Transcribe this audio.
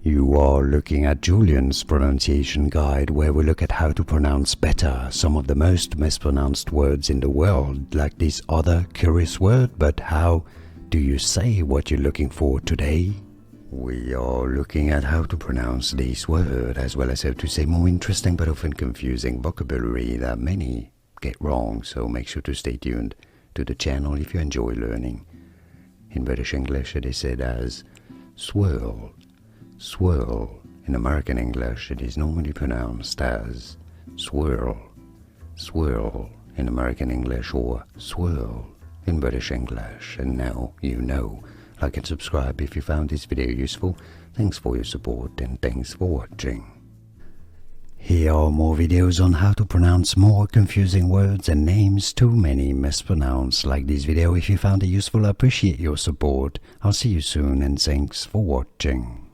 You are looking at Julian's pronunciation guide, where we look at how to pronounce better some of the most mispronounced words in the world, like this other curious word. But how do you say what you're looking for today? We are looking at how to pronounce this word, as well as how to say more interesting but often confusing vocabulary that many get wrong, so make sure to stay tuned to the channel if you enjoy learning. In British English it is said as swirl, swirl. In American English it is normally pronounced as swirl, swirl in American English, or swirl in British English. And now you know. Like and subscribe if you found this video useful. Thanks for your support and thanks for watching. Here are more videos on how to pronounce more confusing words and names too many mispronounced. Like this video if you found it useful. I appreciate your support. I'll see you soon and thanks for watching.